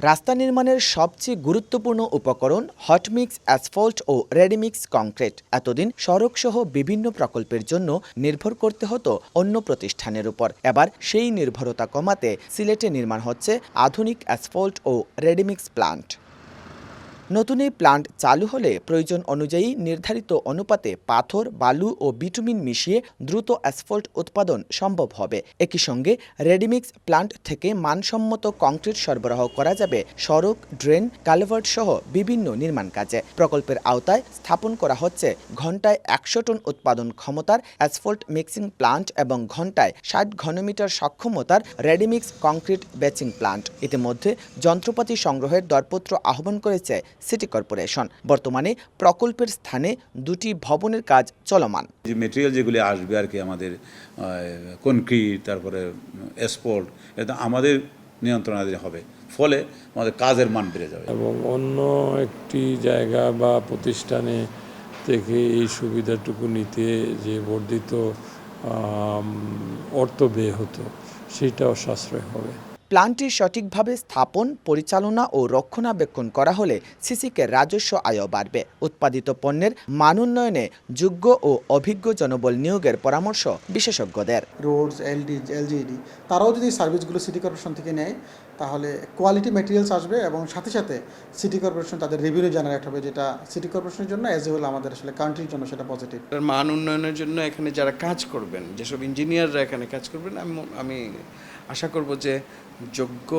রাস্তা নির্মাণের সবচেয়ে গুরুত্বপূর্ণ উপকরণ হটমিক্স অ্যাসফল্ট ও রেডিমিক্স কংক্রিট। এতদিন সড়কসহ বিভিন্ন প্রকল্পের জন্য নির্ভর করতে হতো অন্য প্রতিষ্ঠানের উপর। এবার সেই নির্ভরতা কমাতে সিলেটে নির্মাণ হচ্ছে আধুনিক অ্যাসফল্ট ও রেডিমিক্স প্লান্ট। নতুন এই প্লান্ট চালু হলে প্রয়োজন অনুযায়ী নির্ধারিত অনুপাতে পাথর, বালু ও বিটুমিন মিশিয়ে দ্রুত অ্যাসফল্ট উৎপাদন সম্ভব হবে। একই সঙ্গে রেডিমিক্স প্লান্ট থেকে মানসম্মত কংক্রিট সরবরাহ করা যাবে সড়ক, ড্রেন, কালভার্ট সহ বিভিন্ন নির্মাণ কাজে। প্রকল্পের আওতায় স্থাপন করা হচ্ছে ঘণ্টায় ১০০ টন উৎপাদন ক্ষমতার অ্যাসফল্ট মিক্সিং প্লান্ট এবং ঘণ্টায় ৬০ ঘনমিটার সক্ষমতার রেডিমিক্স কংক্রিট বেচিং প্লান্ট। ইতিমধ্যে যন্ত্রপাতি সংগ্রহের দরপত্র আহ্বান করেছে সিটি কর্পোরেশন। বর্তমানে প্রকল্পের স্থানে দুটি ভবনের কাজ চলমান। যে মেটেরিয়াল যেগুলি আসবে আর কি, আমাদের কনক্রিট, তারপরে অ্যাসফল্ট, এটা আমাদের নিয়ন্ত্রণাধীন হবে, ফলে আমাদের কাজের মান বেড়ে যাবে। এবং অন্য একটি জায়গা বা প্রতিষ্ঠানে থেকে এই সুবিধাটুকু নিতে যে বর্ধিত অর্থ ব্যয় হতো, সেটাও সাশ্রয় হবে। প্লান্টটি সঠিকভাবে স্থাপন, পরিচালনা ও রক্ষণাবেক্ষণ করা হলে সিসিকে রাজস্ব আয়ও বাড়বে। উৎপাদিত পণ্যের মান উন্নয়নে যোগ্য ও অভিজ্ঞ জনবল নিয়োগের পরামর্শ বিশেষজ্ঞদের। রোডস, এলজিইডি তারাও যদি সার্ভিসগুলো সিটি কর্পোরেশন থেকে নেয়, তাহলে কোয়ালিটি ম্যাটেরিয়ালস আসবে এবং সাথে সাথে সিটি কর্পোরেশন তাদের রেভিনিউ জেনারেট হবে, যেটা সিটি কর্পোরেশনের জন্য অ্যাজ এ হোল আমাদের আসলে কান্ট্রির জন্য সেটা পজিটিভ। মান উন্নয়নের জন্য এখানে যারা কাজ করবেন, যেসব ইঞ্জিনিয়াররা এখানে কাজ করবেন, আমি আশা করব যে যোগ্য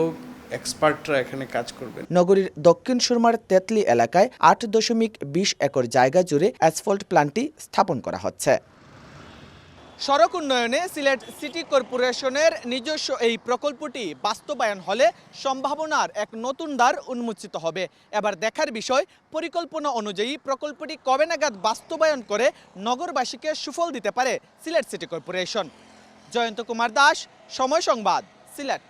এক্সপার্টরা এখানে কাজ করবেন। নগরীর দক্ষিণ সুরমার তেতলি এলাকায় ৮.২০ একর জায়গা জুড়ে অ্যাসফল্ট প্লান্টটি স্থাপন করা হচ্ছে। সড়ক উন্নয়নে সিলেট সিটি কর্পোরেশনের নিজস্ব এই প্রকল্পটি বাস্তবায়ন হলে সম্ভাবনার এক নতুন দ্বার উন্মোচিত হবে। এবার দেখার বিষয়, পরিকল্পনা অনুযায়ী প্রকল্পটি কবে নাগাদ বাস্তবায়ন করে নগরবাসীকে সুফল দিতে পারে সিলেট সিটি কর্পোরেশন। জয়ন্ত কুমার দাস, সময় সংবাদ, সিলেট।